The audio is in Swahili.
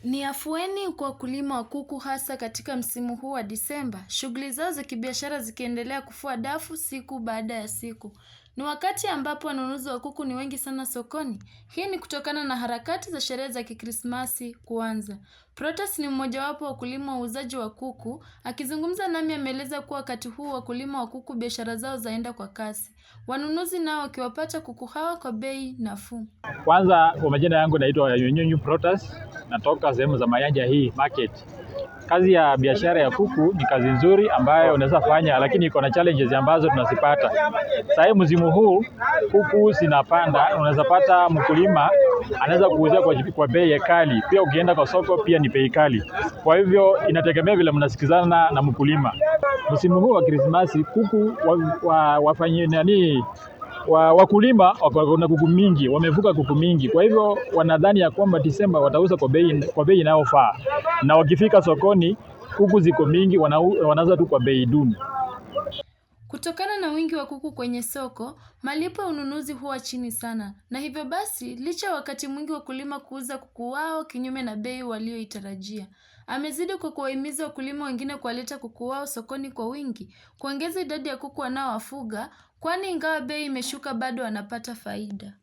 Ni afueni kwa wakulima wa kuku hasa katika msimu huu wa Disemba, shughuli zao za kibiashara zikiendelea kufua dafu siku baada ya siku. Ni wakati ambapo wanunuzi wa kuku ni wengi sana sokoni. Hii ni kutokana na harakati za sherehe za kikrismasi kuanza. Protas ni mmojawapo wa wakulima wa uuzaji wa kuku. Akizungumza nami ameeleza kuwa wakati huu wakulima wa kuku biashara zao zaenda kwa kasi. Wanunuzi nao wakiwapata kuku hawa kwa bei nafuu. Kwanza kwa majina yangu naitwa Yunyunyu Protas, natoka sehemu za Mayanja hii market. Kazi ya biashara ya kuku ni kazi nzuri ambayo unaweza fanya, lakini iko na challenges ambazo tunazipata. Sasa msimu huu kuku zinapanda, unaweza pata mkulima anaweza kuuzia kwa bei kali. Pia ukienda kwa soko pia ni bei kali. Kwa hivyo inategemea vile mnasikizana na mkulima. Msimu huu wa Krismasi kuku wafanye nani? Wakulima wako na kuku mingi, wamevuka kuku mingi. Kwa hivyo wanadhani ya kwamba Disemba watauza kwa bei inayofaa. Na wakifika sokoni kuku ziko mingi, wanauza tu kwa bei duni. Kutokana na wingi wa kuku kwenye soko, malipo ya ununuzi huwa chini sana. Na hivyo basi, licha wakati mwingi wakulima kuuza kuku wao kinyume na bei walioitarajia. Amezidi kwa kuwahimiza wakulima wengine kuwaleta kuku wao sokoni kwa wingi, kuongeza idadi ya kuku wanaowafuga, kwani ingawa bei imeshuka bado wanapata faida.